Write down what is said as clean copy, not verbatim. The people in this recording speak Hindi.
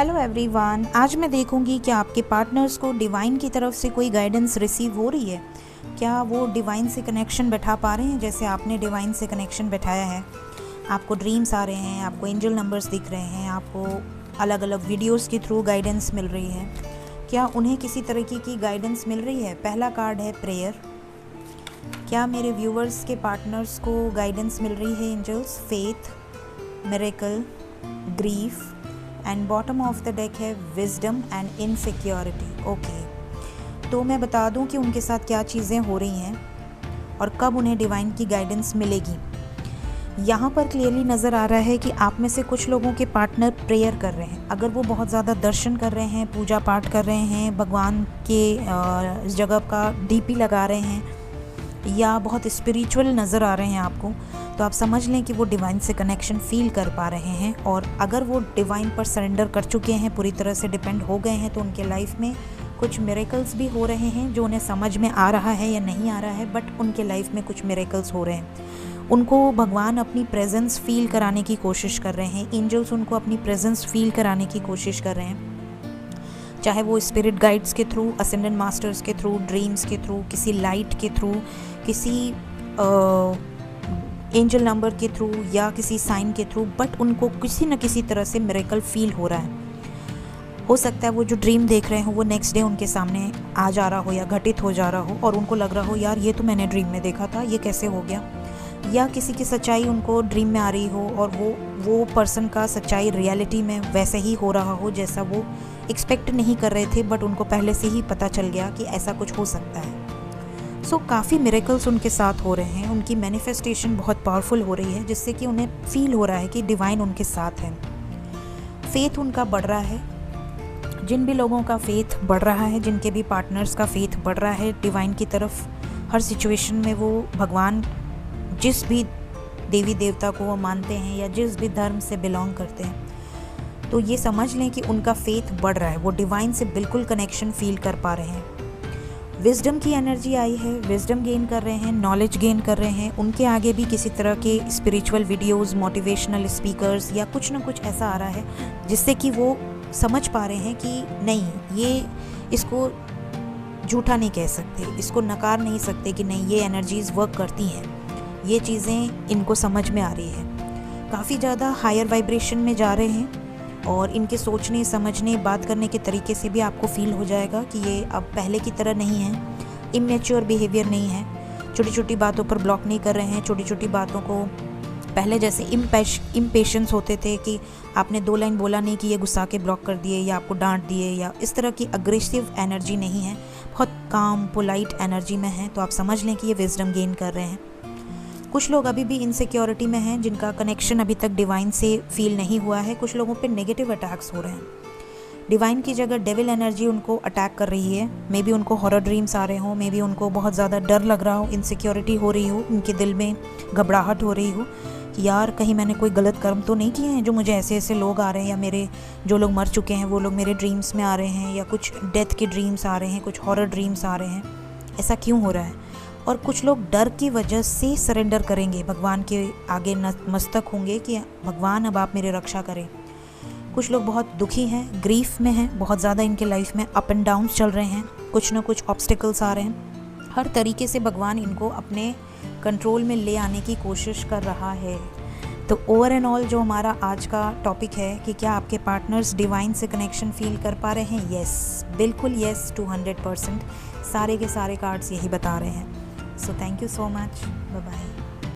हेलो एवरीवन, आज मैं देखूंगी कि आपके पार्टनर्स को डिवाइन की तरफ से कोई गाइडेंस रिसीव हो रही है। क्या वो डिवाइन से कनेक्शन बैठा पा रहे हैं जैसे आपने डिवाइन से कनेक्शन बैठाया है। आपको ड्रीम्स आ रहे हैं, आपको एंजल नंबर्स दिख रहे हैं, आपको अलग अलग वीडियोस के थ्रू गाइडेंस मिल रही है। क्या उन्हें किसी तरीके की गाइडेंस मिल रही है। पहला कार्ड है प्रेयर। क्या मेरे व्यूवर्स के पार्टनर्स को गाइडेंस मिल रही है angels. Faith, miracle, grief and bottom of the deck है विजडम एंड इनसिक्योरिटी। ओके, तो मैं बता दूं कि उनके साथ क्या चीज़ें हो रही हैं और कब उन्हें डिवाइन की गाइडेंस मिलेगी। यहाँ पर क्लियरली नज़र आ रहा है कि आप में से कुछ लोगों के पार्टनर प्रेयर कर रहे हैं। अगर वो बहुत ज़्यादा दर्शन कर रहे हैं, पूजा पाठ कर रहे हैं, भगवान के जगह का डीपी लगा रहे हैं या बहुत स्पिरिचुअल नज़र आ रहे हैं आपको, तो आप समझ लें कि वो डिवाइन से कनेक्शन फील कर पा रहे हैं। और अगर वो डिवाइन पर सरेंडर कर चुके हैं, पूरी तरह से डिपेंड हो गए हैं, तो उनके लाइफ में कुछ मिरेकल्स भी हो रहे हैं जो उन्हें समझ में आ रहा है या नहीं आ रहा है, बट उनके लाइफ में कुछ मिरेकल्स हो रहे हैं। उनको भगवान अपनी प्रेजेंस फील कराने की कोशिश कर रहे हैं। एंजल्स उनको अपनी प्रेजेंस फील कराने की कोशिश कर रहे हैं, चाहे वो स्पिरिट गाइड्स के थ्रू, असेंडेंट मास्टर्स के थ्रू, ड्रीम्स के थ्रू, किसी लाइट के थ्रू, किसी एंजल नंबर के थ्रू या किसी साइन के थ्रू, बट उनको किसी न किसी तरह से मिरेकल फील हो रहा है। हो सकता है वो जो ड्रीम देख रहे हो वो नेक्स्ट डे उनके सामने आ जा रहा हो या घटित हो जा रहा हो और उनको लग रहा हो यार ये तो मैंने ड्रीम में देखा था, ये कैसे हो गया। या किसी की सच्चाई उनको ड्रीम में आ रही हो और वो पर्सन का सच्चाई रियलिटी में वैसे ही हो रहा हो जैसा वो एक्सपेक्ट नहीं कर रहे थे, बट उनको पहले से ही पता चल गया कि ऐसा कुछ हो सकता है। सो काफ़ी मिरेकल्स उनके साथ हो रहे हैं। उनकी मैनिफेस्टेशन बहुत पावरफुल हो रही है, जिससे कि उन्हें फील हो रहा है कि डिवाइन उनके साथ है। फेथ उनका बढ़ रहा है। जिन भी लोगों का फेथ बढ़ रहा है, जिनके भी पार्टनर्स का फेथ बढ़ रहा है डिवाइन की तरफ, हर सिचुएशन में वो भगवान, जिस भी देवी देवता को वो मानते हैं या जिस भी धर्म से बिलोंग करते हैं, तो ये समझ लें कि उनका फेथ बढ़ रहा है। वो डिवाइन से बिल्कुल कनेक्शन फील कर पा रहे हैं। विजडम की एनर्जी आई है, विजडम गेन कर रहे हैं, नॉलेज गेन कर रहे हैं। उनके आगे भी किसी तरह के स्पिरिचुअल वीडियोस, मोटिवेशनल स्पीकर्स या कुछ ना कुछ ऐसा आ रहा है जिससे कि वो समझ पा रहे हैं कि नहीं, ये इसको झूठा नहीं कह सकते, इसको नकार नहीं सकते कि नहीं, ये एनर्जीज़ वर्क करती हैं। ये चीज़ें इनको समझ में आ रही है। काफ़ी ज़्यादा हायर वाइब्रेशन में जा रहे हैं और इनके सोचने, समझने, बात करने के तरीके से भी आपको फील हो जाएगा कि ये अब पहले की तरह नहीं है, इमेच्योर बिहेवियर नहीं है, छोटी छोटी बातों पर ब्लॉक नहीं कर रहे हैं। छोटी छोटी बातों को पहले जैसे इम्पेशेंस होते थे कि आपने 2 लाइन बोला नहीं कि ये गुस्सा के ब्लॉक कर दिए या आपको डांट दिए, या इस तरह की अग्रेसिव एनर्जी नहीं है, बहुत काम, पोलाइट एनर्जी में है। तो आप समझ लें कि ये विजडम गेन कर रहे हैं। कुछ लोग अभी भी इनसिक्योरिटी में हैं, जिनका कनेक्शन अभी तक डिवाइन से फील नहीं हुआ है। कुछ लोगों पे नेगेटिव अटैक्स हो रहे हैं। डिवाइन की जगह डेविल एनर्जी उनको अटैक कर रही है। मे बी उनको हॉरर ड्रीम्स आ रहे हो, मे बी उनको बहुत ज़्यादा डर लग रहा हो, इनसिक्योरिटी हो रही हो, उनके दिल में घबराहट हो रही हो कि यार कहीं मैंने कोई गलत कर्म तो नहीं किए हैं जो मुझे ऐसे ऐसे लोग आ रहे हैं, या मेरे जो लोग मर चुके हैं वो लोग मेरे ड्रीम्स में आ रहे हैं, या कुछ डेथ के ड्रीम्स आ रहे हैं, कुछ हॉरर ड्रीम्स आ रहे हैं, ऐसा क्यों हो रहा है। और कुछ लोग डर की वजह से सरेंडर करेंगे, भगवान के आगे नतमस्तक होंगे कि भगवान अब आप मेरी रक्षा करें। कुछ लोग बहुत दुखी हैं, ग्रीफ में हैं, बहुत ज़्यादा इनके लाइफ में अप एंड डाउन्स चल रहे हैं, कुछ ना कुछ ऑब्स्टिकल्स आ रहे हैं। हर तरीके से भगवान इनको अपने कंट्रोल में ले आने की कोशिश कर रहा है। तो ओवर एंड ऑल जो हमारा आज का टॉपिक है कि क्या आपके पार्टनर्स डिवाइन से कनेक्शन फील कर पा रहे हैं। येस, बिल्कुल येस, 200%। सारे के सारे कार्ड्स यही बता रहे हैं। So thank you so much. Bye bye.